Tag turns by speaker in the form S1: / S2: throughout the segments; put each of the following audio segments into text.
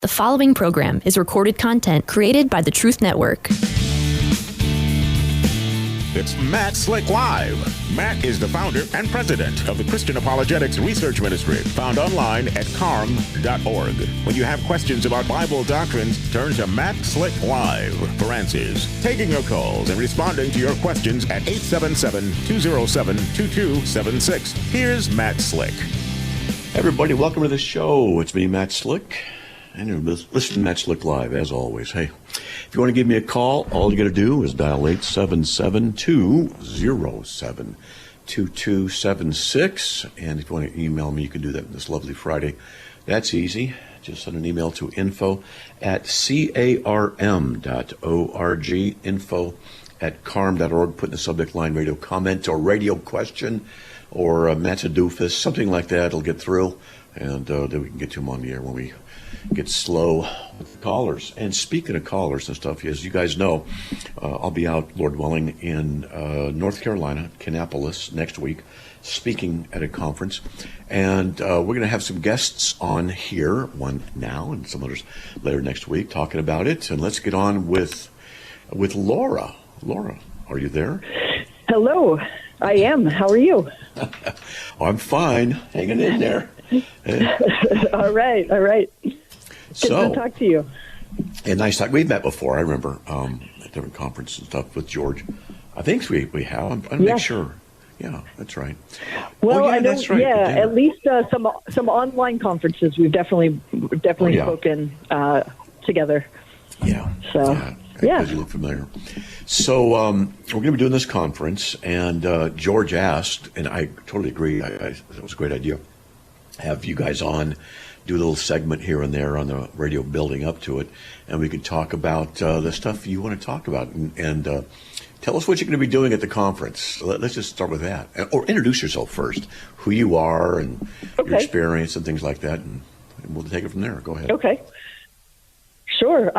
S1: The following program is recorded content created by the Truth Network.
S2: It's Matt Slick Live. Matt is the founder and president of the Christian Apologetics Research Ministry, found online at carm.org. When you have questions about Bible doctrines, turn to Matt Slick Live for answers. Taking your calls and responding to your questions at 877-207-2276. Here's Matt Slick.
S3: Hey everybody, welcome to the show. It's me, Matt Slick. And you're listening to Matt Slick Live, as always. Hey, if you want to give me a call, all you got to do is dial 877-207-2276. And if you want to email me, you can do that this lovely Friday. That's easy. Just send an email to info@carm.org, info@carm.org. Put in the subject line radio comment or radio question or Matt's a doofus, something like that. It'll get through, and then we can get to them on the air when we get slow with the callers. And speaking of callers and stuff, as you guys know, I'll be out, Lord willing, in North Carolina, Kannapolis, next week, speaking at a conference. And we're going to have some guests on here, one now and some others later next week, talking about it. And let's get on with Laura. Laura, are you there?
S4: Hello, I am. How are you?
S3: I'm fine. Hanging in there.
S4: All right. Good to talk to you.
S3: And nice talk. We've met before, I remember, at different conferences and stuff with George. I think we have. I'm not sure. Yeah, that's right.
S4: Well,
S3: I know. That's right.
S4: Yeah, at least some online conferences. We've definitely spoken together.
S3: Yeah.
S4: So
S3: yeah. You look familiar. So we're going to be doing this conference, and George asked, and I totally agree. That was a great idea. Have you guys on, do a little segment here and there on the radio building up to it, and we can talk about the stuff you want to talk about, and tell us what you're going to be doing at the conference. Let's just start with that. Or introduce yourself first, who you are and your experience and things like that, and we'll take it from there. Go ahead.
S4: Okay. Sure.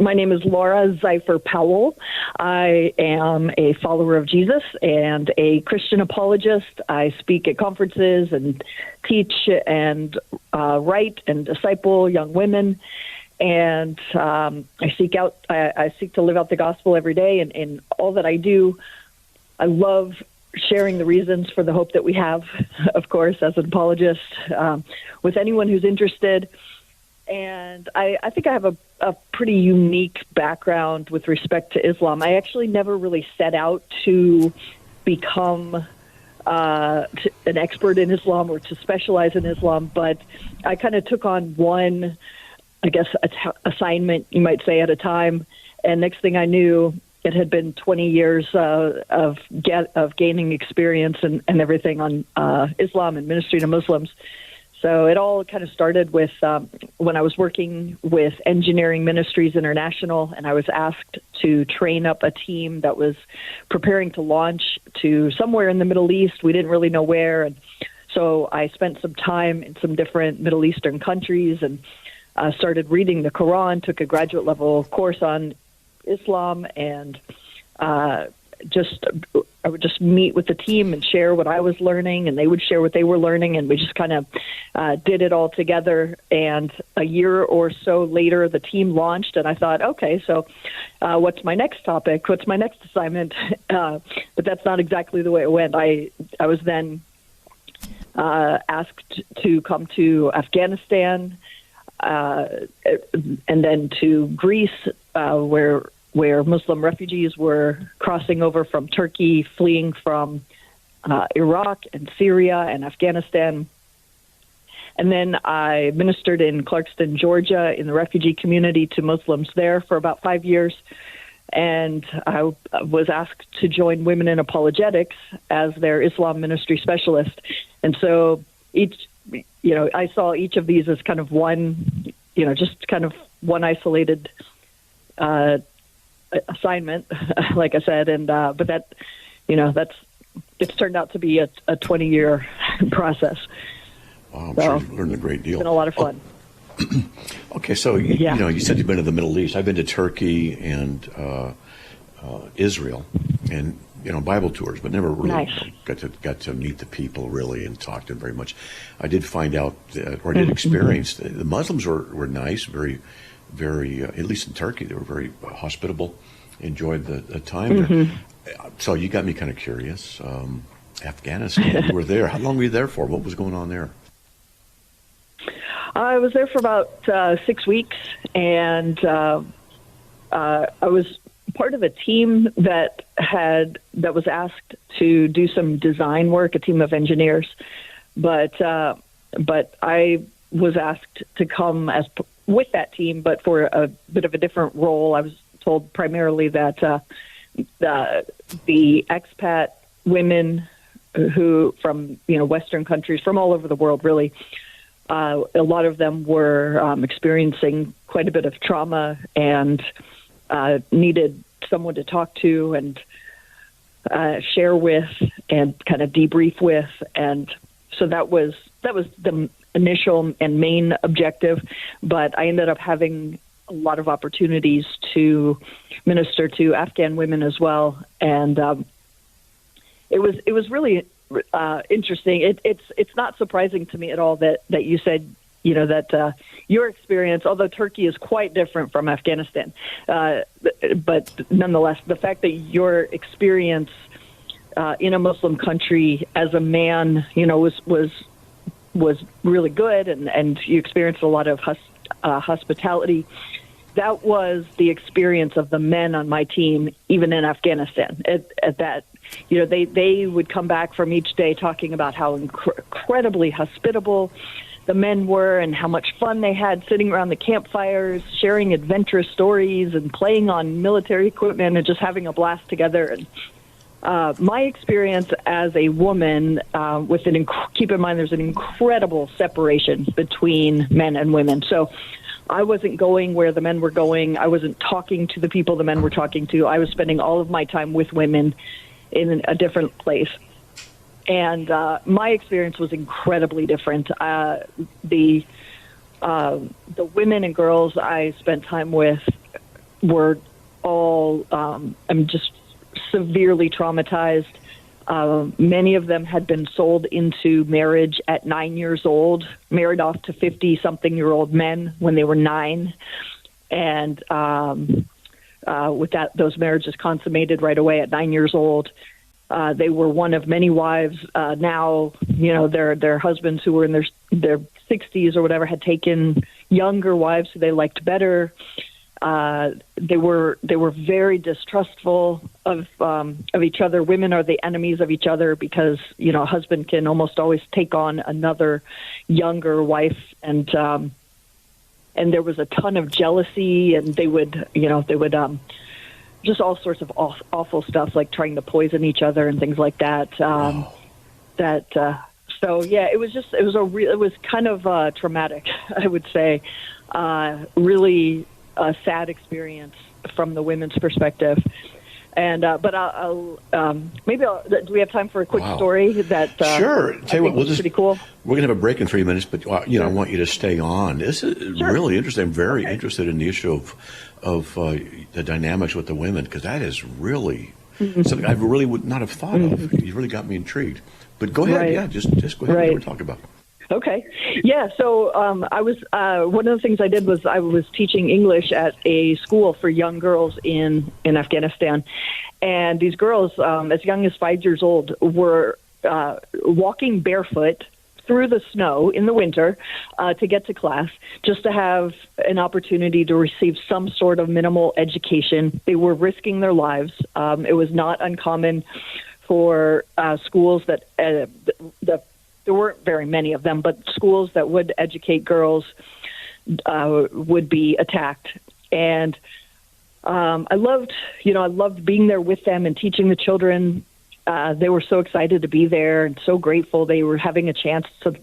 S4: My name is Laura Zeifer Powell. I am a follower of Jesus and a Christian apologist. I speak at conferences and teach and write and disciple young women. And I seek to live out the gospel every day. And in all that I do, I love sharing the reasons for the hope that we have, of course, as an apologist, with anyone who's interested. And I think I have a pretty unique background with respect to Islam. I actually never really set out to become an expert in Islam or to specialize in Islam, but I kind of took on one, I guess, assignment, you might say, at a time. And next thing I knew, it had been 20 years of gaining experience and everything on Islam and ministry to Muslims. So it all kind of started with when I was working with Engineering Ministries International, and I was asked to train up a team that was preparing to launch to somewhere in the Middle East. We didn't really know where. And so I spent some time in some different Middle Eastern countries and started reading the Quran, took a graduate level course on Islam, and I would just meet with the team and share what I was learning, and they would share what they were learning, and we just kind of did it all together. And a year or so later, the team launched, and I thought, okay, so what's my next topic? What's my next assignment? But that's not exactly the way it went. I was then asked to come to Afghanistan and then to Greece, where Muslim refugees were crossing over from Turkey, fleeing from Iraq and Syria and Afghanistan. And then I ministered in Clarkston, Georgia, in the refugee community to Muslims there for about 5 years. And I was asked to join Women in Apologetics as their Islam ministry specialist. And so I saw each of these as kind of one, just kind of one isolated assignment, like I said, and but it's turned out to be a 20-year process.
S3: Wow, I'm sure you've learned a great deal.
S4: It's been a lot of fun.
S3: Okay, so you said you've been to the Middle East. I've been to Turkey and Israel, and Bible tours, but never really
S4: Nice.
S3: got to meet the people really and talk to them very much. I did find out, or I did experience, the Muslims were nice, very, very, at least in Turkey, they were very hospitable, enjoyed the time there. So you got me kind of curious. Afghanistan, you were there. How long were you there for? What was going on there?
S4: I was there for about 6 weeks, and I was part of a team that was asked to do some design work, a team of engineers, but I was asked to come with that team, but for a bit of a different role. I was told primarily that the expat women who from Western countries, from all over the world, really, a lot of them were experiencing quite a bit of trauma and needed someone to talk to and share with and kind of debrief with. And so that was the initial and main objective. But I ended up having a lot of opportunities to minister to Afghan women as well. And it was really interesting. It's not surprising to me at all that you said, that your experience, although Turkey is quite different from Afghanistan, but nonetheless, the fact that your experience in a Muslim country as a man, was really good, and you experienced a lot of hospitality. That was the experience of the men on my team, even in Afghanistan. At that, they would come back from each day talking about how incredibly hospitable the men were and how much fun they had sitting around the campfires, sharing adventurous stories and playing on military equipment and just having a blast together. And my experience as a woman, keep in mind there's an incredible separation between men and women. So I wasn't going where the men were going. I wasn't talking to the people the men were talking to. I was spending all of my time with women in a different place. And my experience was incredibly different. The women and girls I spent time with were all just severely traumatized. Many of them had been sold into marriage at 9 years old, married off to 50-something-year-old men when they were 9. And with that, those marriages consummated right away at 9 years old. They were one of many wives. Now, their husbands who were in their 60s or whatever had taken younger wives who they liked better. They were very distrustful of each other. Women are the enemies of each other because a husband can almost always take on another younger wife, and there was a ton of jealousy, and they would just all sorts of awful stuff, like trying to poison each other and things like that. So yeah, it was kind of traumatic, I would say. Really a sad experience from the women's perspective. And but do we have time for a quick story that
S3: sure. Tell you what,
S4: pretty cool.
S3: We're gonna have a break in 3 minutes, but I want you to stay on. This is really interesting. I'm very interested in the issue of the dynamics with the women, because that is really something I really would not have thought of. You really got me intrigued. But go ahead, yeah, just go ahead and talk about it.
S4: Okay. Yeah. So I was one of the things I did was I was teaching English at a school for young girls in Afghanistan, and these girls, as young as 5 years old, were walking barefoot through the snow in the winter to get to class, just to have an opportunity to receive some sort of minimal education. They were risking their lives. It was not uncommon for schools that there weren't very many of them, but schools that would educate girls would be attacked. And I loved being there with them and teaching the children. They were so excited to be there and so grateful they were having a chance to,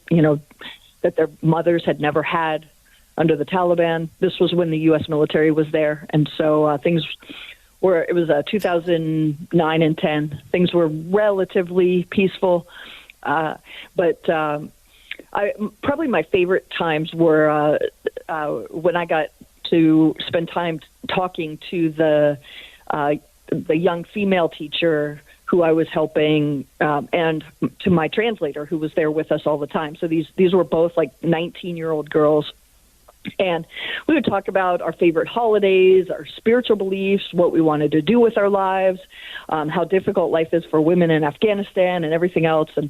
S4: that their mothers had never had under the Taliban. This was when the U.S. military was there. And so it was 2009 and 10. Things were relatively peaceful. But probably my favorite times were when I got to spend time talking to the young female teacher who I was helping, and to my translator who was there with us all the time. So these were both like 19-year-old girls. And we would talk about our favorite holidays, our spiritual beliefs, what we wanted to do with our lives, how difficult life is for women in Afghanistan and everything else. And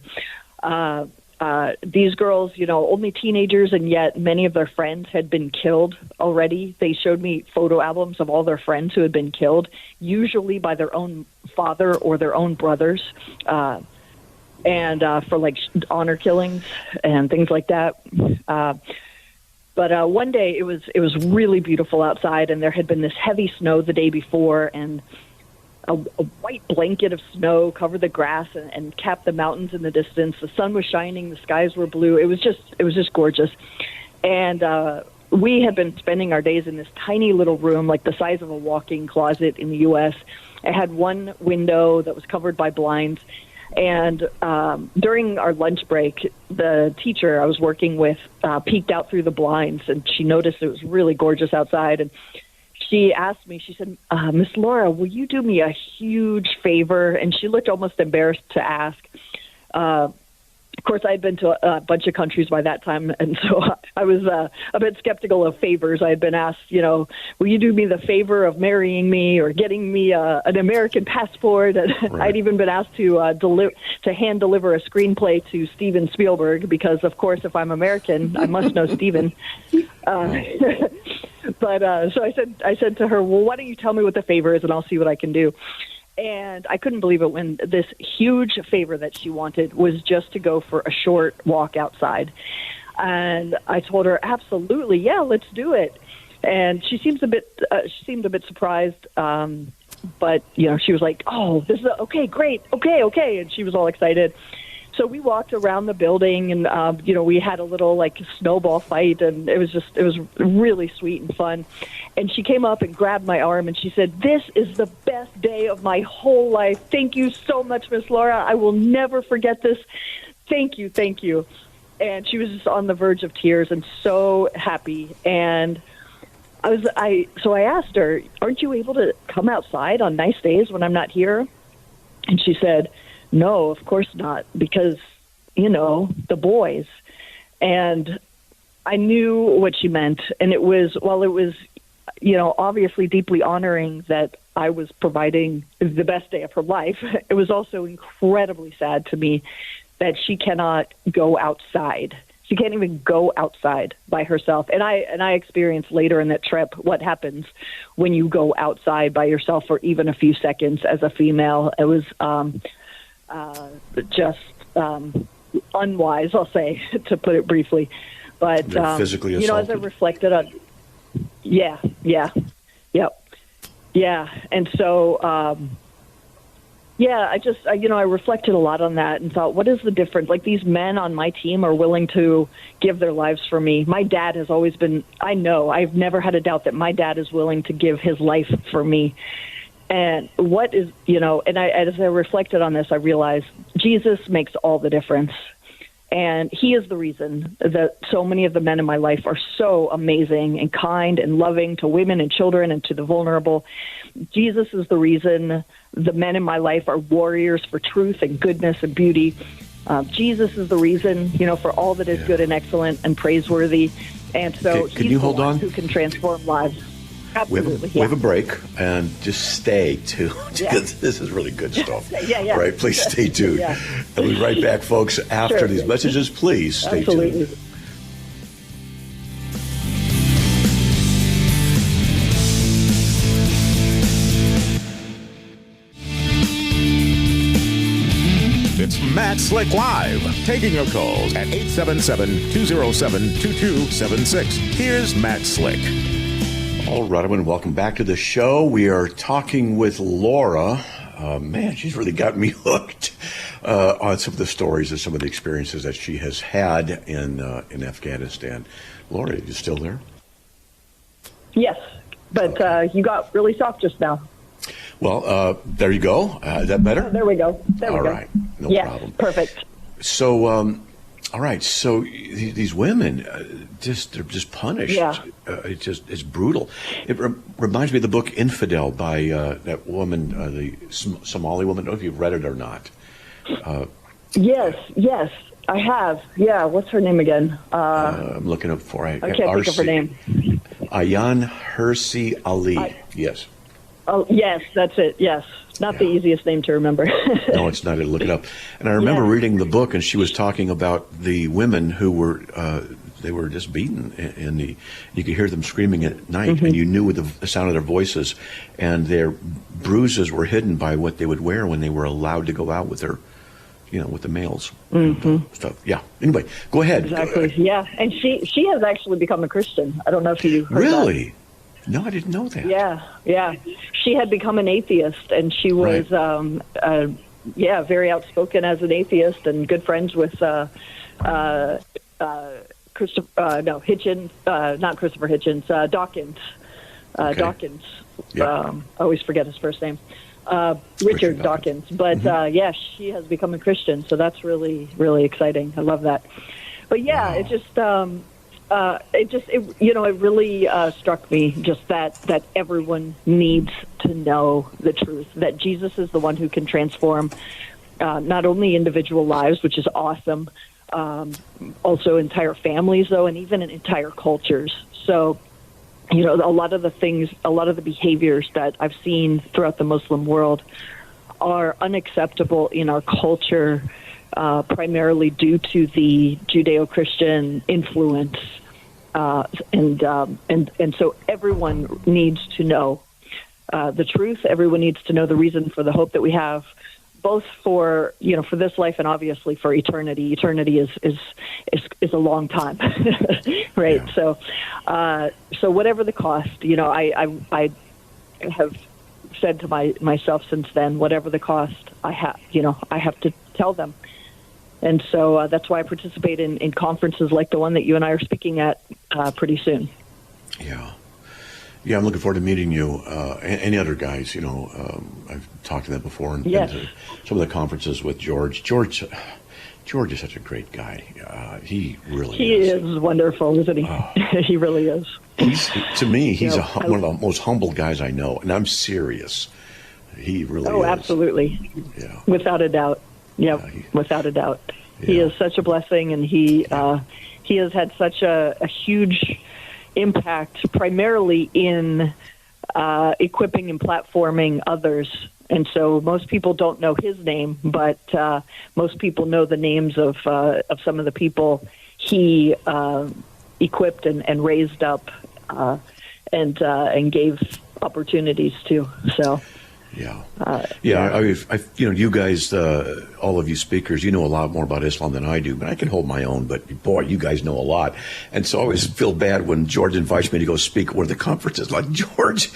S4: these girls, only teenagers, and yet many of their friends had been killed already. They showed me photo albums of all their friends who had been killed, usually by their own father or their own brothers, and for like honor killings and things like that. But one day it was really beautiful outside, and there had been this heavy snow the day before, and a white blanket of snow covered the grass and capped the mountains in the distance. The sun was shining, the skies were blue. It was just gorgeous. And we had been spending our days in this tiny little room, like the size of a walk-in closet in the U.S. It had one window that was covered by blinds. And during our lunch break, the teacher I was working with peeked out through the blinds, and she noticed it was really gorgeous outside. And she asked me, she said, Miss Laura, will you do me a huge favor? And she looked almost embarrassed to ask. Of course, I had been to a bunch of countries by that time, and so I was a bit skeptical of favors. I had been asked, will you do me the favor of marrying me or getting me an American passport? And
S3: Right.
S4: I'd even been asked to hand deliver a screenplay to Steven Spielberg because, of course, if I'm American, I must know Steven. But so I said to her, well, why don't you tell me what the favor is, and I'll see what I can do. And I couldn't believe it when this huge favor that she wanted was just to go for a short walk outside. And I told her, absolutely, yeah, let's do it. And she seemed a bit surprised, but she was like, "Oh, this is okay, great, okay," and she was all excited. So we walked around the building, and we had a little like snowball fight, and it was really sweet and fun. And she came up and grabbed my arm, and she said, "This is the best day of my whole life. Thank you so much, Miss Laura. I will never forget this. Thank you, thank you." And she was just on the verge of tears and so happy. And so I asked her, "Aren't you able to come outside on nice days when I'm not here?" And she said, "No, of course not, because, the boys." And I knew what she meant. And it was obviously deeply honoring that I was providing the best day of her life. It was also incredibly sad to me that she cannot go outside. She can't even go outside by herself. And I experienced later in that trip what happens when you go outside by yourself for even a few seconds as a female. It was just unwise, I'll say, to put it briefly. But
S3: physically assaulted.
S4: as I reflected on, and so I reflected a lot on that and thought, what is the difference? Like, these men on my team are willing to give their lives for me. My dad has always been. I've never had a doubt that my dad is willing to give his life for me. And what is, as I reflected on this, I realized Jesus makes all the difference. And he is the reason that so many of the men in my life are so amazing and kind and loving to women and children and to the vulnerable. Jesus is the reason the men in my life are warriors for truth and goodness and beauty. Jesus is the reason, for all that is good and excellent and praiseworthy. And so
S3: can you hold on?
S4: Who can transform lives. Absolutely.
S3: We have a break, and just stay tuned. This is really good stuff.
S4: Yeah.
S3: All right, please stay tuned.
S4: Yeah.
S3: And we'll be right back, folks, after these messages. Please stay tuned.
S2: It's Matt Slick Live, taking your calls at 877-207-2276. Here's Matt Slick.
S3: All right, everyone, welcome back to the show. We are talking with Laura. Man, she's really got me hooked on some of the stories and some of the experiences that she has had in Afghanistan. Laura, are you still there?
S4: Yes, but you got really soft just now.
S3: Well, there you go. Is that better?
S4: There we go.
S3: All right, no problem.
S4: Perfect.
S3: So All right, so these women, they're just punished.
S4: Yeah.
S3: It's brutal. It reminds me of the book Infidel by that woman, the Somali woman. I don't know if you've read it or not.
S4: Yes, I have. Yeah, what's her name again?
S3: I'm looking up for it.
S4: I can't think of her name.
S3: Ayan Hirsi Ali. Yes.
S4: Oh, yes, that's it. Yes. Not the easiest name to remember.
S3: No, it's not. Look it up. And I remember reading the book, and she was talking about the women who were they were just beaten, and you could hear them screaming at night, and you knew with the sound of their voices, and their bruises were hidden by what they would wear when they were allowed to go out with their, with the males and stuff. Yeah. Anyway, go ahead.
S4: Exactly. Yeah, and she has actually become a Christian. I don't know if you heard
S3: really.
S4: That.
S3: No, I didn't know that.
S4: Yeah. She had become an atheist, and she was, very outspoken as an atheist, and good friends with Hitchens, not Christopher Hitchens, Dawkins. Dawkins.
S3: Yeah.
S4: I always forget his first name. Richard Dawkins. But she has become a Christian, so that's really, really exciting. I love that. But it just. It really struck me just that everyone needs to know the truth, that Jesus is the one who can transform not only individual lives, which is awesome, also entire families, though, and even entire cultures. So, a lot of the behaviors that I've seen throughout the Muslim world are unacceptable in our culture, primarily due to the Judeo-Christian influence. And so everyone needs to know the truth. Everyone needs to know the reason for the hope that we have, both for for this life and obviously for eternity. Eternity is a long time, right? Yeah. So whatever the cost, I have said to myself since then, whatever the cost, I have to tell them. And so that's why I participate in conferences like the one that you and I are speaking at pretty soon.
S3: Yeah, I'm looking forward to meeting you. Any other guys, I've talked to them before and been to some of the conferences with George. George is such a great guy. He really is. He is
S4: wonderful, isn't he? Oh. He really is.
S3: He's one of the most humble guys I know, and I'm serious. He really is.
S4: Oh, absolutely.
S3: Yeah.
S4: Without a doubt. Yeah, without a doubt. Yeah. He is such a blessing, and he has had such a huge impact, primarily in equipping and platforming others. And so most people don't know his name, but most people know the names of some of the people he equipped and raised up and gave opportunities to. So.
S3: You guys, all of you speakers, you know a lot more about Islam than I do, but I can hold my own. But boy, you guys know a lot, and so I always feel bad when George invites me to go speak at one of the conferences. Like, George,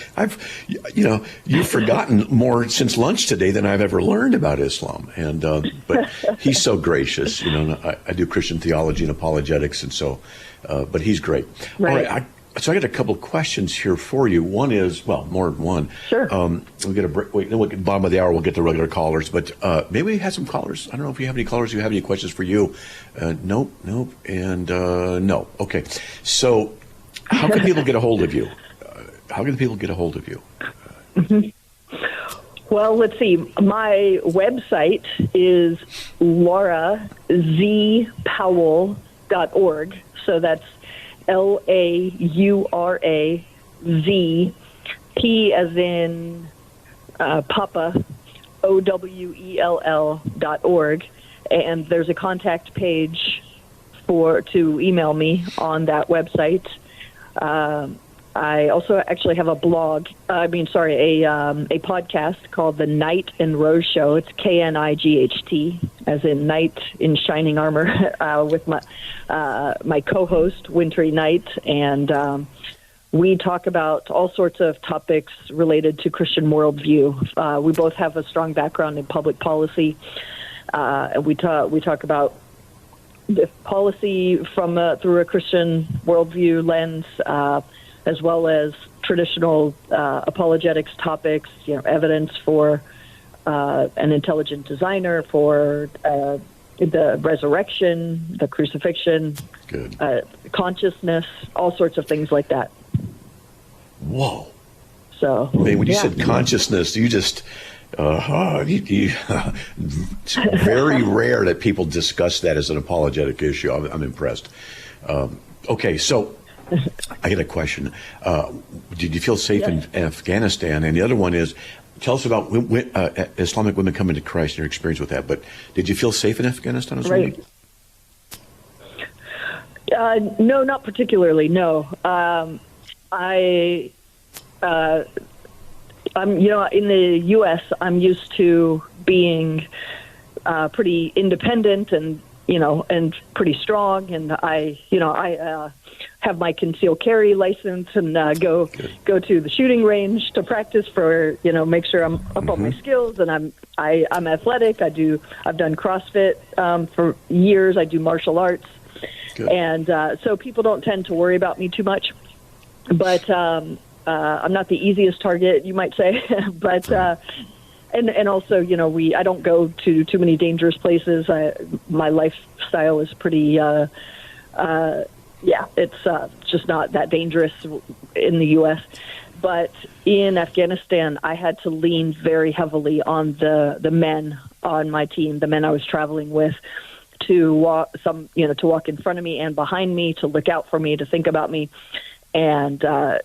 S3: you've forgotten more since lunch today than I've ever learned about Islam, and but he's so gracious. I do Christian theology and apologetics, and so, but he's great.
S4: Right.
S3: All right. So I got a couple of questions here for you. One is, more than one.
S4: Sure.
S3: We'll get a break. At the bottom of the hour, we'll get the regular callers. But maybe we have some callers. I don't know if you have any callers who have any questions for you. Nope, and no. Okay. So how can people get a hold of you?
S4: Well, let's see. My website is laurazpowell.org. So that's LAURAZ, P as in Papa, OWELL.org, and there's a contact page to email me on that website. I also actually have a podcast called The Knight and Rose Show. It's KNIGHT, as in knight in shining armor, with my co-host, Wintry Knight, and we talk about all sorts of topics related to Christian worldview. We both have a strong background in public policy. We talk about the policy through a Christian worldview lens, as well as traditional apologetics topics, evidence for an intelligent designer, for the resurrection, the crucifixion, consciousness, all sorts of things like that.
S3: Whoa.
S4: So,
S3: man, when you said consciousness, you just, it's very rare that people discuss that as an apologetic issue. I'm impressed. Okay, so I got a question. Did you feel safe in Afghanistan? And the other one is, tell us about Islamic women coming to Christ and your experience with that. But did you feel safe in Afghanistan as well?
S4: No, not particularly. No. I'm, in the U.S., I'm used to being pretty independent and, and pretty strong. And I have my concealed carry license and go to the shooting range to practice for, make sure I'm up on my skills. And I'm athletic. I've done CrossFit for years. I do martial arts. Good. And so people don't tend to worry about me too much. But I'm not the easiest target, you might say. But and also, I don't go to too many dangerous places. My lifestyle is pretty, it's just not that dangerous in the U.S. But in Afghanistan, I had to lean very heavily on the men on my team, the men I was traveling with, to walk in front of me and behind me, to look out for me, to think about me. And I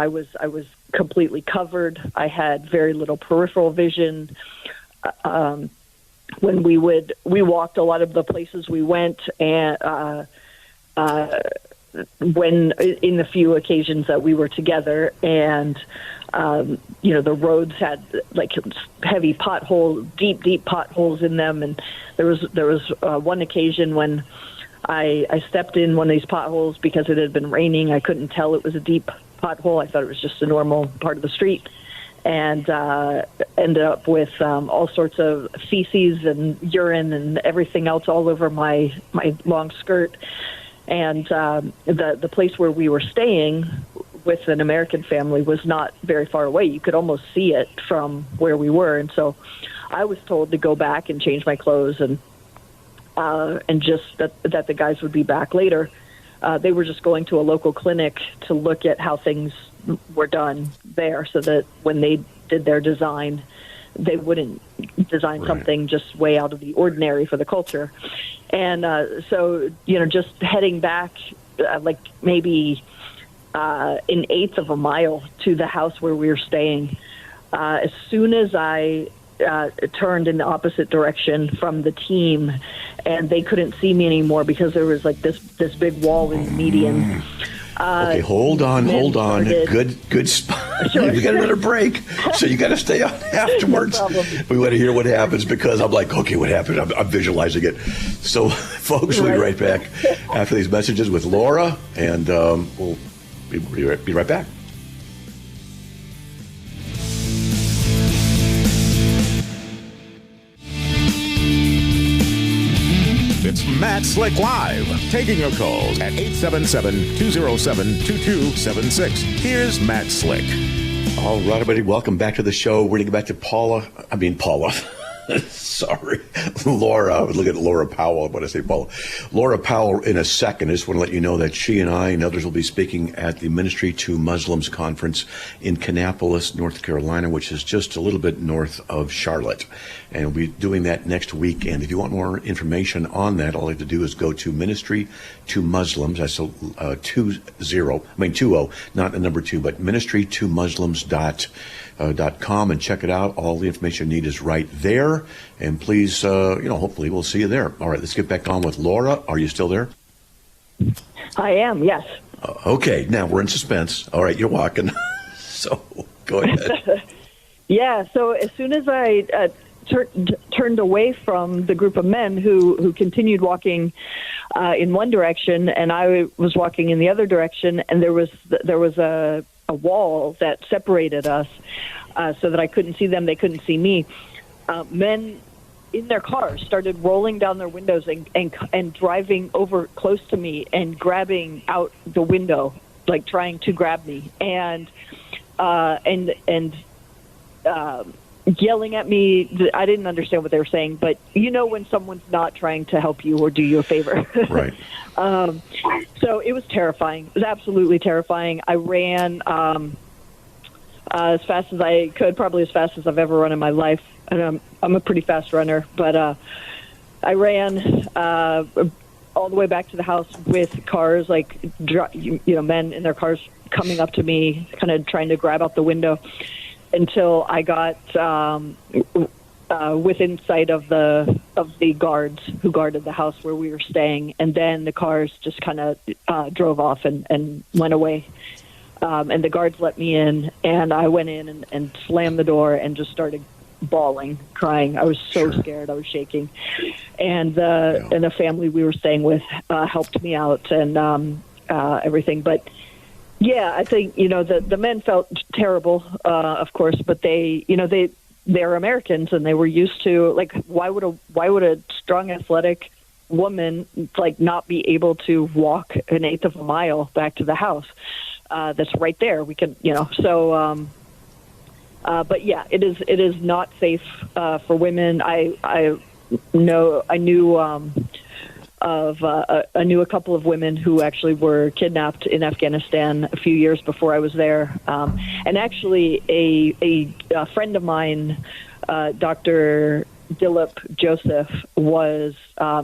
S4: was completely covered. I had very little peripheral vision. When we walked a lot of the places we went, and when in the few occasions that we were together, and the roads had like heavy potholes, deep potholes in them, and there was one occasion when I stepped in one of these potholes because it had been raining. I couldn't tell it was a deep pothole. I thought it was just a normal part of the street, and ended up with all sorts of feces and urine and everything else all over my long skirt. And the place where we were staying with an American family was not very far away. You could almost see it from where we were. And so I was told to go back and change my clothes and just that the guys would be back later. They were just going to a local clinic to look at how things were done there, so that when they did their design, they wouldn't design something just way out of the ordinary for the culture. And so, just heading back like maybe an eighth of a mile to the house where we were staying, as soon as I turned in the opposite direction from the team, and they couldn't see me anymore because there was like this big wall in the median.
S3: Okay, hold on. Good spot.
S4: Sure.
S3: We got another break, so you got to stay on afterwards.
S4: No
S3: we want to hear what happens, because I'm like, okay, what happened? I'm visualizing it. So, folks, we'll be right back after these messages with Laura, and we'll be right back.
S2: It's Matt Slick Live, taking your calls at 877-207-2276. Here's Matt Slick.
S3: All right, everybody, welcome back to the show. We're going to get back to Paula. Sorry, Laura. I was looking at Laura Powell when I say Paula. Laura Powell in a second. I just want to let you know that she and I and others will be speaking at the Ministry to Muslims conference in Kannapolis, North Carolina, which is just a little bit north of Charlotte. And we'll be doing that next weekend. If you want more information on that, all you have to do is go to Ministry to Muslims. That's 20, not the number 2, but ministrytomuslims.com, and check it out. All the information you need is right there. And please, hopefully we'll see you there. All right, let's get back on with Laura. Are you still there?
S4: I am, yes.
S3: Okay, now we're in suspense. All right, you're walking. So go ahead.
S4: Yeah, so as soon as I turned away from the group of men who continued walking in one direction, and I was walking in the other direction, and there was a wall that separated us, so that I couldn't see them, they couldn't see me. Men in their cars started rolling down their windows and driving over close to me and grabbing out the window, like yelling at me. I didn't understand what they were saying, but when someone's not trying to help you or do you a favor.
S3: Right.
S4: So it was terrifying. It was absolutely terrifying. I ran as fast as I could, probably as fast as I've ever run in my life. And I'm a pretty fast runner, but I ran all the way back to the house with cars, like men in their cars coming up to me, kind of trying to grab out the window, until I got within sight of the guards who guarded the house where we were staying, and then the cars just kind of drove off and went away. And the guards let me in, and I went in and slammed the door and just started bawling, crying. I was so scared. I was shaking. And the family we were staying with helped me out and everything. But yeah, I think, the men felt terrible, of course, but they're Americans and they were used to, like, why would a strong, athletic woman, like, not be able to walk an eighth of a mile back to the house? That's right there. We can, so, but yeah, it is not safe, for women. I knew a couple of women who actually were kidnapped in Afghanistan a few years before I was there. And actually a friend of mine, Dr. Dilip Joseph,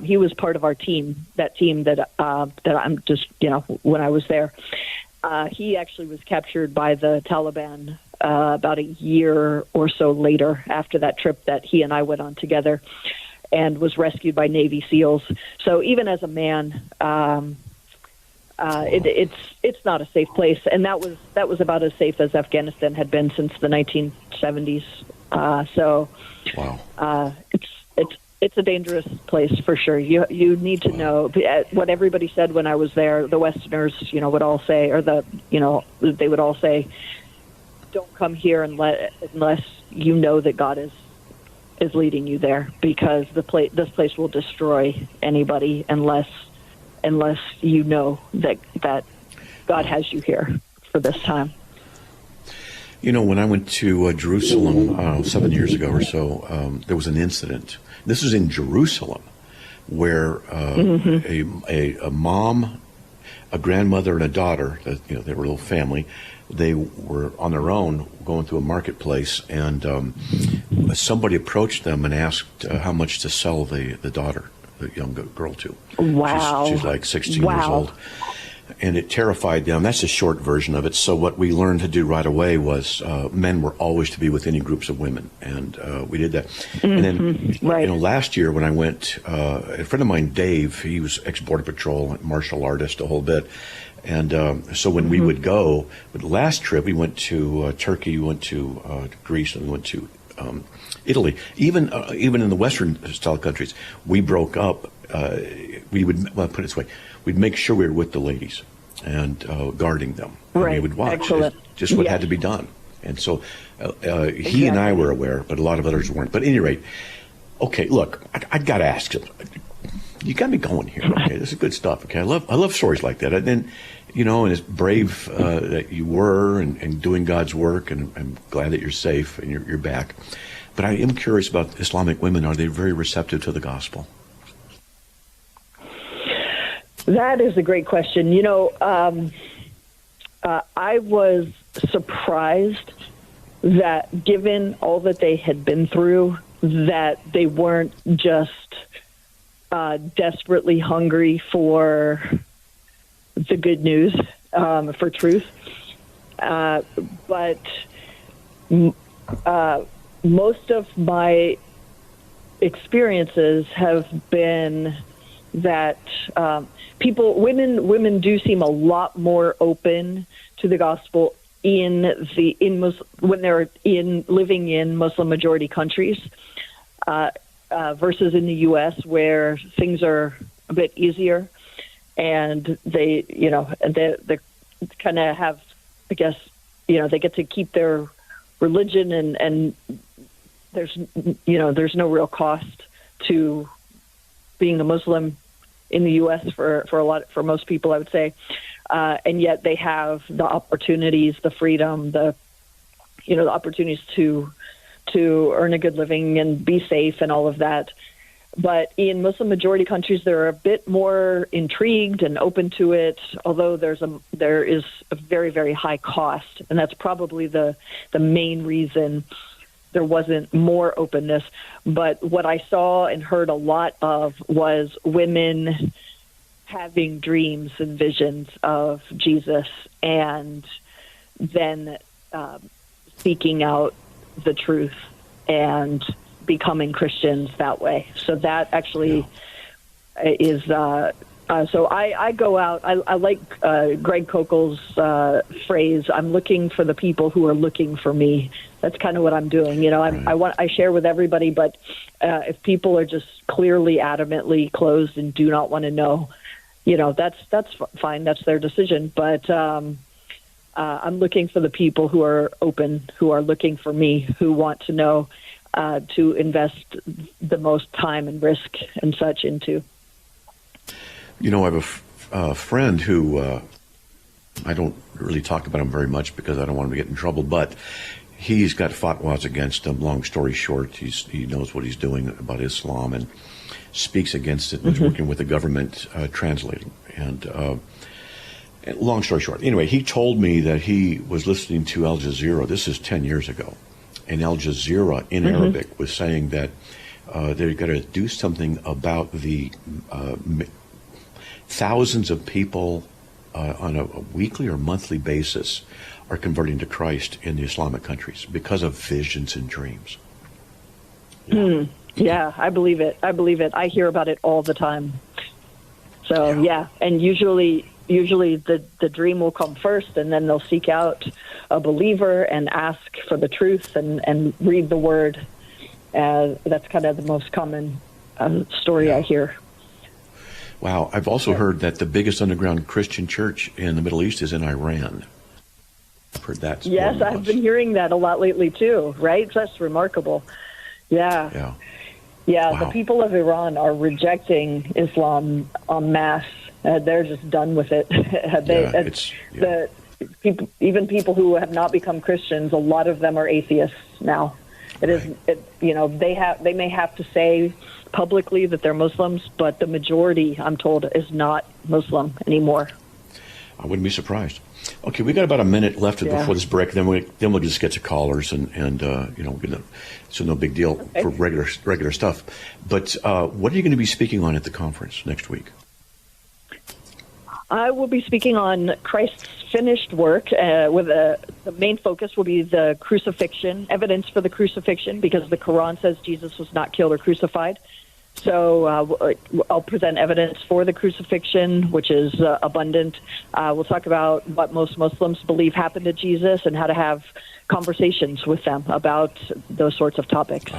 S4: he was part of our team, that team that I'm just, when I was there. He actually was captured by the Taliban about a year or so later after that trip that he and I went on together, and was rescued by Navy SEALs. So even as a man, it's not a safe place, and that was about as safe as Afghanistan had been since the 1970s. Wow. It's a dangerous place for sure. You need to know what everybody said when I was there. The Westerners, would all say, or they would all say, don't come here unless you know that God is leading you there, because this place will destroy anybody unless you know that God has you here for this time.
S3: When I went to Jerusalem 7 years ago or so, there was an incident. This was in Jerusalem, where a mom, a grandmother, and a daughter, they were a little family. They were on their own going through a marketplace, and somebody approached them and asked how much to sell the daughter, the young girl, to.
S4: Wow.
S3: She's like 16 years old. And it terrified them. That's a short version of it. So what we learned to do right away was men were always to be with any groups of women, and we did that. And then, last year when I went, a friend of mine, Dave, he was ex-Border Patrol, martial artist, a whole bit. And so when we would go, but the last trip we went to Turkey, we went to Greece, and we went to Italy. Even in the Western style countries, we broke up. We would put it this way: we'd make sure we were with the ladies and guarding them.
S4: Right.
S3: And we would watch.
S4: Excellent.
S3: It's just what had to be done. And so he and I were aware, but a lot of others weren't. But at any rate, okay, look, I got to ask you. You got me going here. Okay, this is good stuff. Okay, I love stories like that. And then, and as brave that you were and doing God's work, and I'm glad that you're safe and you're back. But I am curious about Islamic women. Are they very receptive to the gospel?
S4: That is a great question. I was surprised that, given all that they had been through, that they weren't just desperately hungry for the good news, for truth. But most of my experiences have been that women do seem a lot more open to the gospel when they're living in Muslim majority countries, versus in the U.S., where things are a bit easier, and they kind of have, I guess, they get to keep their religion, and there's no real cost to being a Muslim in the U.S. for most people, I would say, and yet they have the opportunities, the freedom, the opportunities to to earn a good living and be safe and all of that. But in Muslim majority countries, they're a bit more intrigued and open to it, although there is a very, very high cost. And that's probably the main reason there wasn't more openness. But what I saw and heard a lot of was women having dreams and visions of Jesus and then seeking out the truth and becoming Christians that way. So that actually is, so I go out, I like Greg Kokel's phrase, I'm looking for the people who are looking for me. That's kind of what I'm doing. You know, I share with everybody, but if people are just clearly, adamantly closed and do not want to know, you know, that's fine. That's their decision. But I'm looking for the people who are open, who are looking for me, who want to know, to invest the most time and risk and such into.
S3: You know, I have a friend who I don't really talk about him very much because I don't want him to get in trouble, but he's got fatwas against him. Long story short, he knows what he's doing about Islam and speaks against it and is working with the government translating. And long story short, anyway, he told me that he was listening to Al Jazeera. This is 10 years ago. And Al Jazeera in Arabic was saying that they're going to do something about the thousands of people on a weekly or monthly basis are converting to Christ in the Islamic countries because of visions and dreams.
S4: Yeah, I believe it. I hear about it all the time. So, yeah. And usually the dream will come first, and then they'll seek out a believer and ask for the truth and read the word. That's kind of the most common story I hear.
S3: Wow. I've also heard that the biggest underground Christian church in the Middle East is in Iran. I've heard that.
S4: Yes, I've been hearing that a lot lately too, right? That's remarkable. Yeah. Wow. The people of Iran are rejecting Islam en masse. They're just done with it. People who have not become Christians, a lot of them are atheists now. They may have to say publicly that they're Muslims, but the majority, I'm told, is not Muslim anymore.
S3: I wouldn't be surprised. Okay, we got about a minute left before this break. Then we'll just get to callers and so no big deal for regular stuff. But what are you going to be speaking on at the conference next week?
S4: I will be speaking on Christ's finished work. The main focus will be the crucifixion, evidence for the crucifixion, because the Quran says Jesus was not killed or crucified. So I'll present evidence for the crucifixion, which is abundant. We'll talk about what most Muslims believe happened to Jesus and how to have conversations with them about those sorts of topics.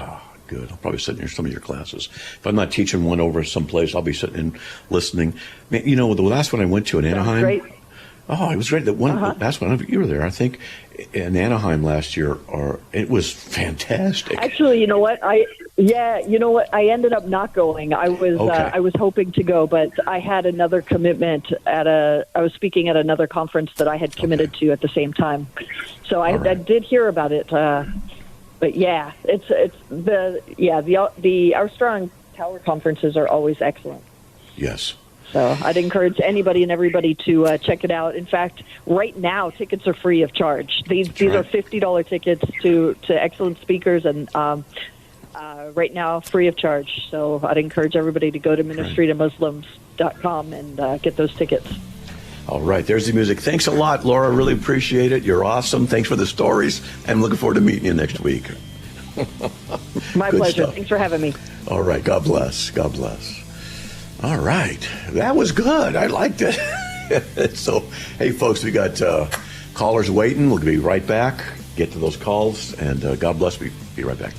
S3: Good. I'll probably sit in some of your classes. If I'm not teaching one over someplace, I'll be sitting and listening. Man, you know, the last one I went to in Anaheim.
S4: Great.
S3: Oh, it was great. Last one, you were there, I think, in Anaheim last year. It was fantastic.
S4: Actually, you know what? I ended up not going. I was hoping to go, but I had another commitment I was speaking at another conference that I had committed to at the same time. So I did hear about it. But yeah, the Armstrong Tower conferences are always excellent.
S3: Yes.
S4: So I'd encourage anybody and everybody to check it out. In fact, right now tickets are free of charge. These are $50 tickets to excellent speakers, and right now free of charge. So I'd encourage everybody to go to ministrytomuslims.com and get those tickets.
S3: All right, there's the music. Thanks a lot, Laura. Really appreciate it. You're awesome. Thanks for the stories. I'm looking forward to meeting you next week.
S4: My pleasure. Stuff. Thanks for having me.
S3: All right. God bless. God bless. All right. That was good. I liked it. So, hey, folks, we got callers waiting. We'll be right back. Get to those calls, and God bless. We'll be right back.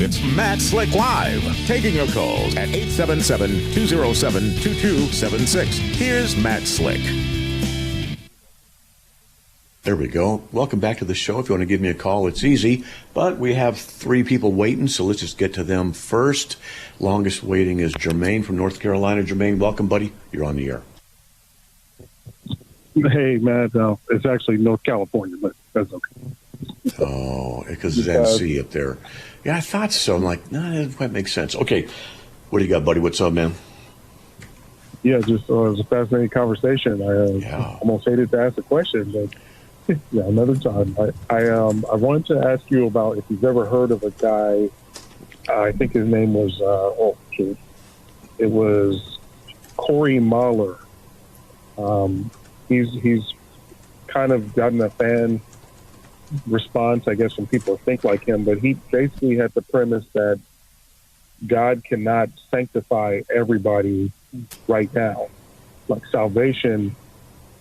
S2: It's Matt Slick Live, taking your calls at 877-207-2276. Here's Matt Slick.
S3: There we go. Welcome back to the show. If you want to give me a call, it's easy, but we have 3 people waiting, so let's just get to them first. Longest waiting is Jermaine from North Carolina. Jermaine, welcome, buddy. You're on the air.
S5: Hey, Matt, it's actually North California, but that's okay.
S3: Oh, because it's NC up there. Yeah, I thought so. I'm like, no, that doesn't quite make sense. Okay, what do you got, buddy? What's up, man?
S5: Yeah, just it was a fascinating conversation. I almost hated to ask the question, but yeah, another time. I wanted to ask you about if you've ever heard of a guy. I think his name was it was Corey Mahler. He's kind of gotten a fan response, I guess, from people who think like him, but he basically had the premise that God cannot sanctify everybody right now. Like salvation,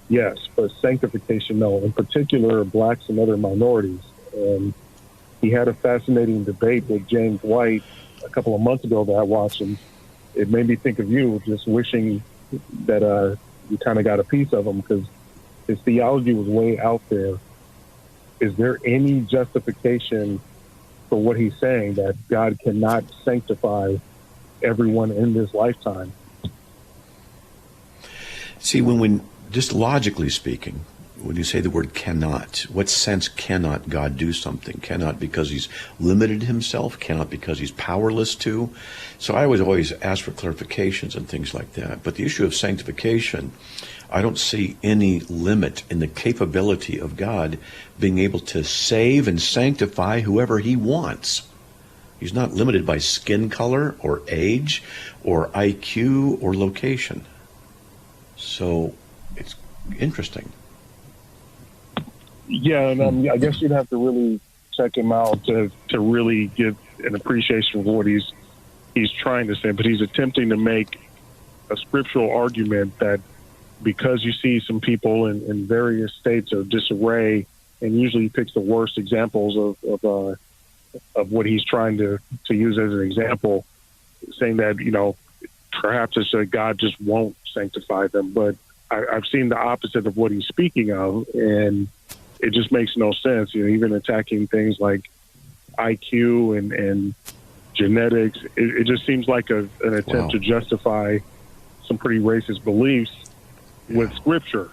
S5: yes, but sanctification, no. In particular, blacks and other minorities. And he had a fascinating debate with James White a couple of months ago that I watched, and it made me think of you, just wishing that you kind of got a piece of him, because his theology was way out there. Is there any justification for what he's saying, that God cannot sanctify everyone in this lifetime?
S3: See, when just logically speaking, when you say the word cannot, what sense cannot God do something? Cannot because he's limited himself? Cannot because he's powerless to? So I was always ask for clarifications and things like that. But the issue of sanctification, I don't see any limit in the capability of God being able to save and sanctify whoever he wants. He's not limited by skin color or age or IQ or location. So it's interesting.
S5: Yeah, and I guess you'd have to really check him out to really get an appreciation for what he's trying to say. But he's attempting to make a scriptural argument that because you see some people in various states of disarray, and usually he picks the worst examples of what he's trying to use as an example, saying that, perhaps it's that God just won't sanctify them. But I've seen the opposite of what he's speaking of, and it just makes no sense. Even attacking things like IQ and genetics, it just seems like an attempt to justify some pretty racist beliefs with scripture.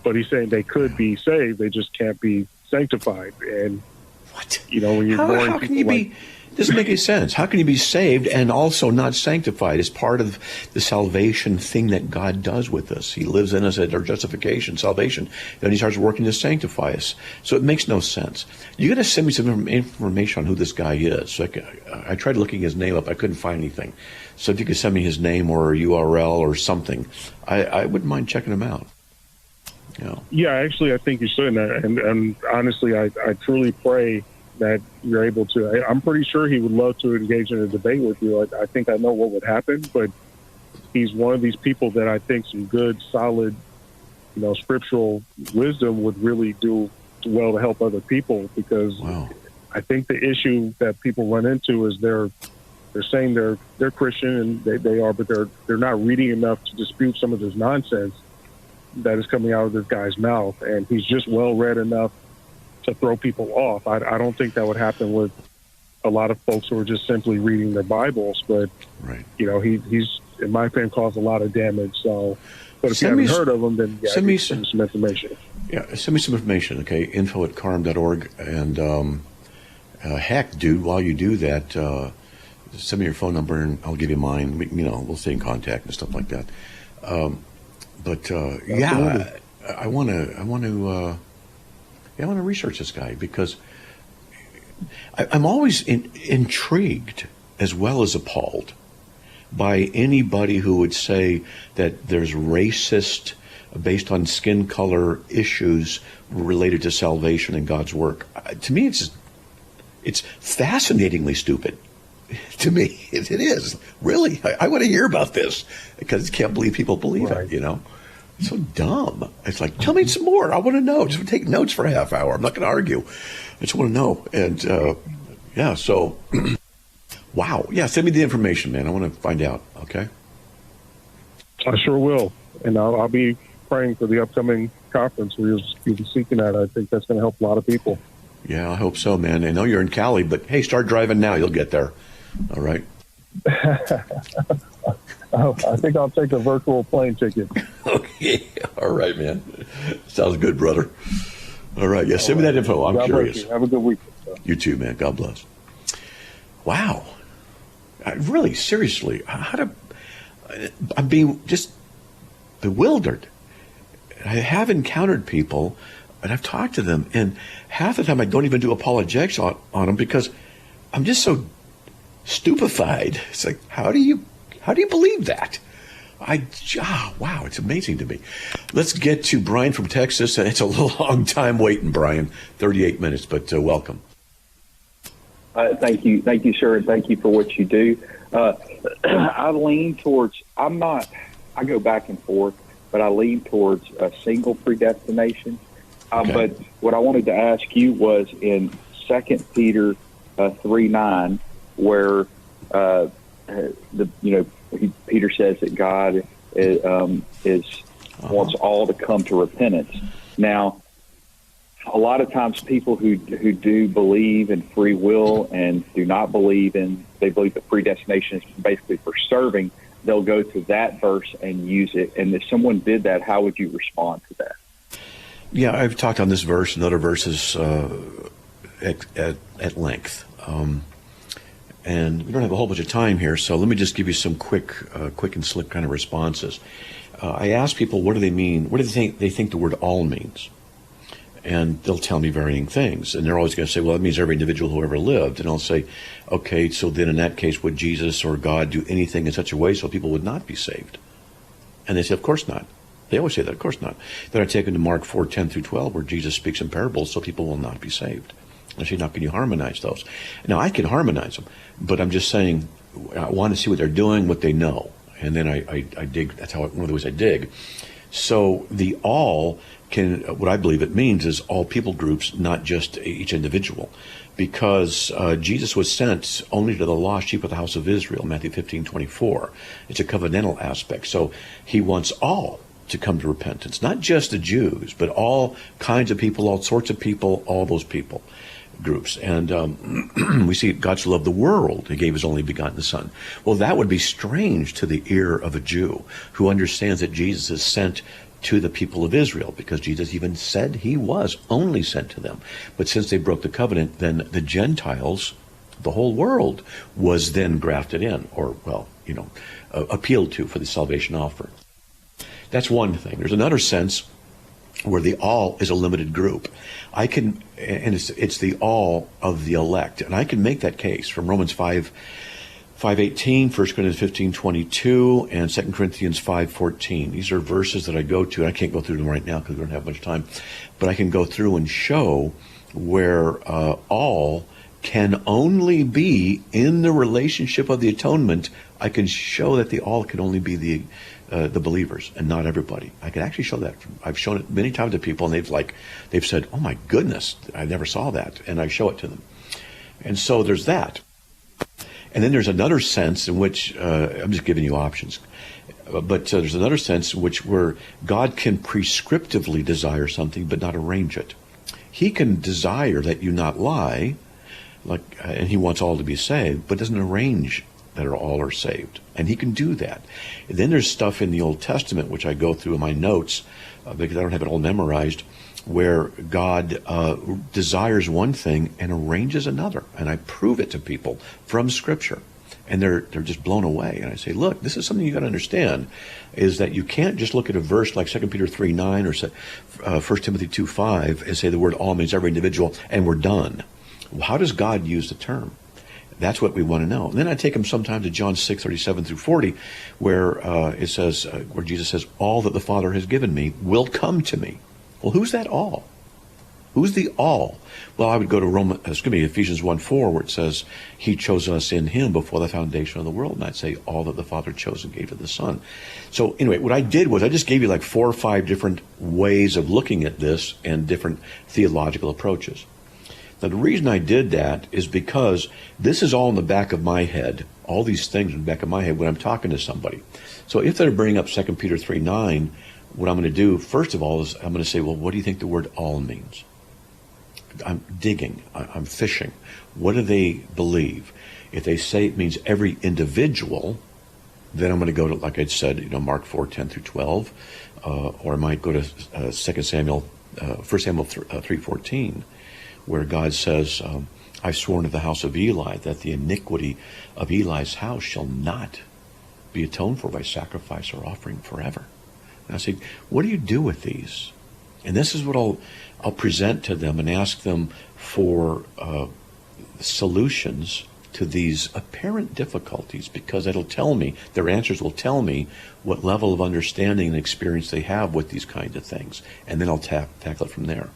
S5: But he's saying they could be saved, they just can't be sanctified. And
S3: what?
S5: When you're
S3: how can you be? Doesn't make any sense. How can you be saved and also not sanctified as part of the salvation thing that God does with us? He lives in us at our justification, salvation. Then he starts working to sanctify us. So it makes no sense. You got to send me some information on who this guy is. So I tried looking his name up. I couldn't find anything. So if you could send me his name or a URL or something, I wouldn't mind checking him out.
S5: Yeah, actually, I think you should. And honestly, I truly pray that you're able to. I'm pretty sure he would love to engage in a debate with you. I think I know what would happen, but he's one of these people that I think some good, solid, scriptural wisdom would really do well to help other people, because I think the issue that people run into is they're saying they're Christian, and they are, but they're not reading enough to dispute some of this nonsense that is coming out of this guy's mouth. And he's just well read enough to throw people off. I don't think that would happen with a lot of folks who are just simply reading their Bibles, but he's in my opinion caused a lot of damage. So, but if you haven't heard of him, then send me some information.
S3: Yeah, send me some information. Okay, info@carm.org, and heck, dude, while you do that, send me your phone number and I'll give you mine. We'll stay in contact and stuff like that. I want to research this guy, because I'm always intrigued as well as appalled by anybody who would say that there's racist, based on skin color issues related to salvation and God's work. To me, it's fascinatingly stupid. To me, it is. Really, I want to hear about this, because I can't believe people believe it, It's so dumb. It's like, tell me some more. I want to know. Just take notes for a half hour. I'm not going to argue. I just want to know. And, so, wow. Yeah, send me the information, man. I want to find out, okay?
S5: I sure will. And I'll be praying for the upcoming conference where you'll be speaking at. I think that's going to help a lot of people.
S3: Yeah, I hope so, man. I know you're in Cali, but, hey, start driving now. You'll get there. All right?
S5: I think I'll take a virtual plane ticket.
S3: Okay. All right, man. Sounds good, brother. All right. Yeah, send me that info. I'm curious.
S5: Have a good week.
S3: You too, man. God bless. Wow. Really, seriously, I'm being just bewildered. I have encountered people, and I've talked to them, and half the time I don't even do apologetics on them because I'm just so stupefied. It's like, how do you believe that? Wow, it's amazing to me. Let's get to Brian from Texas, and it's a long time waiting, Brian, 38 minutes, but welcome.
S6: Thank you, sir, and thank you for what you do. I lean towards, I go back and forth, but I lean towards a single predestination.
S3: Okay.
S6: But what I wanted to ask you was in 2 Peter 3:9, where Peter says that God wants all to come to repentance. Now, a lot of times people who do believe in free will and do not believe they believe that predestination is basically for serving, they'll go to that verse and use it. And if someone did that, how would you respond to that?
S3: Yeah, I've talked on this verse and other verses at length. And we don't have a whole bunch of time here, so let me just give you some quick and slick kind of responses. I ask people, what do they mean? What do they think the word all means? And they'll tell me varying things. And they're always going to say, well, it means every individual who ever lived. And I'll say, okay, so then in that case, would Jesus or God do anything in such a way so people would not be saved? And they say, of course not. They always say that, of course not. Then I take them to Mark 4:10-12, where Jesus speaks in parables so people will not be saved. I say, now can you harmonize those? Now, I can harmonize them, but I'm just saying I want to see what they're doing, what they know. And then I dig. That's one of the ways I dig. So the all what I believe it means is all people groups, not just each individual. Because Jesus was sent only to the lost sheep of the house of Israel, Matthew 15:24. It's a covenantal aspect. So he wants all to come to repentance, not just the Jews, but all kinds of people, all sorts of people, all those people groups. And we see God so loved the world, he gave his only begotten Son. Well, that would be strange to the ear of a Jew who understands that Jesus is sent to the people of Israel, because Jesus even said he was only sent to them. But since they broke the covenant, then the Gentiles, the whole world, was then grafted in, or, appealed to for the salvation offer. That's one thing. There's another sense where the all is a limited group. And it's the all of the elect. And I can make that case from Romans 5:18, 1 Corinthians 15:22, and 2 Corinthians 5:14. These are verses that I go to, and I can't go through them right now because we don't have much time, but I can go through and show where all can only be in the relationship of the atonement. I can show that the all can only be the believers and not everybody. I can actually show that. I've shown it many times to people, and they've said, "Oh my goodness, I never saw that," and I show it to them. And so there's that. And then there's another sense in which I'm just giving you options, but there's another sense in which where God can prescriptively desire something but not arrange it. He can desire that you not lie, and he wants all to be saved, but doesn't arrange that all are saved. And he can do that. And then there's stuff in the Old Testament, which I go through in my notes, because I don't have it all memorized, where God desires one thing and arranges another. And I prove it to people from Scripture. And they're just blown away. And I say, look, this is something you got to understand, is that you can't just look at a verse like 2 Peter 3:9 or 1 Timothy 2:5 and say the word all means every individual and we're done. Well, how does God use the term? That's what we want to know. And then I take them sometimes to John 6:37-40, where it says, where Jesus says, all that the Father has given me will come to me. Well, who's that all? Who's the all? Well, I would go to Ephesians 1:4, where it says, he chose us in him before the foundation of the world. And I'd say, all that the Father chose and gave to the Son. So anyway, what I did was I just gave you like 4 or 5 different ways of looking at this and different theological approaches. Now, the reason I did that is because this is all in the back of my head, all these things in the back of my head when I'm talking to somebody. So if they're bringing up 2 Peter 3:9, what I'm going to do, first of all, is I'm going to say, well, what do you think the word all means? I'm digging. I'm fishing. What do they believe? If they say it means every individual, then I'm going to go to, like I said, Mark 4:10 through 12, or I might go to 1 Samuel 3:14, where God says, I've sworn to the house of Eli that the iniquity of Eli's house shall not be atoned for by sacrifice or offering forever. And I say, what do you do with these? And this is what I'll present to them and ask them for solutions to these apparent difficulties, because it'll tell me, their answers will tell me what level of understanding and experience they have with these kinds of things. And then I'll tackle it from there.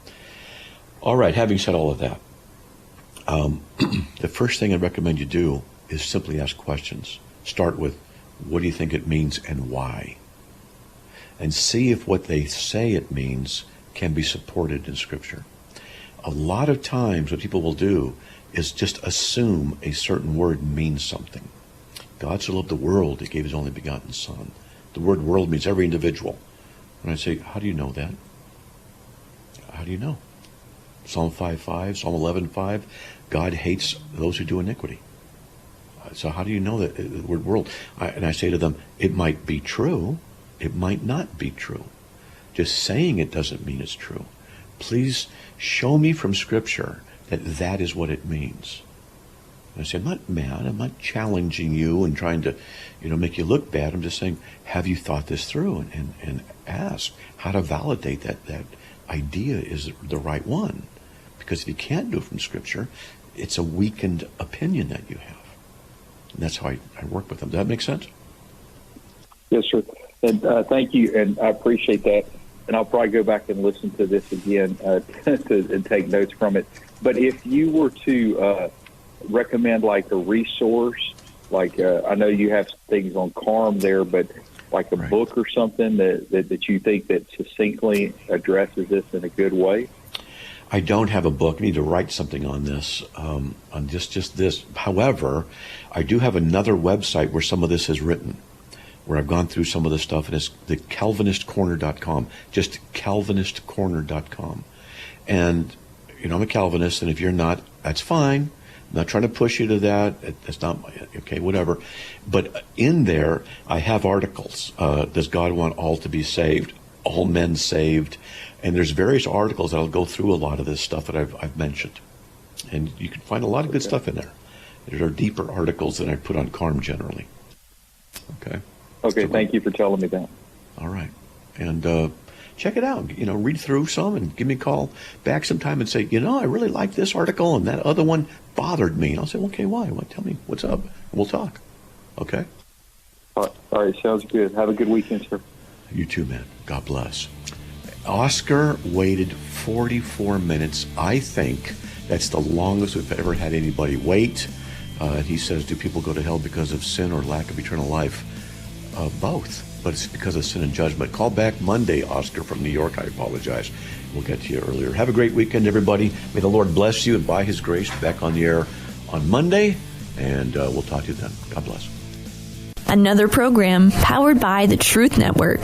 S3: All right, having said all of that, the first thing I recommend you do is simply ask questions. Start with, what do you think it means and why? And see if what they say it means can be supported in Scripture. A lot of times what people will do is just assume a certain word means something. God so loved the world, he gave his only begotten Son. The word world means every individual. And I say, how do you know that? How do you know? Psalm 5:5, Psalm 11:5, God hates those who do iniquity. So how do you know that the word world? And I say to them, it might be true, it might not be true. Just saying it doesn't mean it's true. Please show me from Scripture that is what it means. And I say, I'm not mad, I'm not challenging you and trying to, make you look bad. I'm just saying, have you thought this through and ask how to validate that idea is the right one? Because if you can't do it from Scripture, it's a weakened opinion that you have. And that's how I work with them. Does that make sense?
S6: Yes, sir. And thank you, and I appreciate that. And I'll probably go back and listen to this again and take notes from it. But if you were to recommend like a resource, like I know you have things on CARM there, but like a book or something that you think that succinctly addresses this in a good way?
S3: I don't have a book. I need to write something on this, on just this. However, I do have another website where some of this is written, where I've gone through some of the stuff, and it's the CalvinistCorner.com, just CalvinistCorner.com. And, I'm a Calvinist, and if you're not, that's fine. I'm not trying to push you to that. That's not, okay, whatever. But in there, I have articles. Does God want all to be saved? All men saved? And there's various articles that'll go through a lot of this stuff that I've mentioned. And you can find a lot of good stuff in there. There are deeper articles than I put on CARM generally. Okay?
S6: Okay, thank you for telling me that.
S3: All right. And check it out. Read through some and give me a call back sometime and say, I really like this article and that other one bothered me. And I'll say, okay, why? Tell me what's up. And we'll talk. Okay?
S6: All right, sounds good. Have a good weekend, sir.
S3: You too, man. God bless. Oscar waited 44 minutes. I think that's the longest we've ever had anybody wait. He says, do people go to hell because of sin or lack of eternal life? Both, but it's because of sin and judgment. Call back Monday, Oscar from New York. I apologize. We'll get to you earlier. Have a great weekend, everybody. May the Lord bless you, and by his grace, back on the air on Monday, and we'll talk to you then. God bless.
S1: Another program powered by the Truth Network.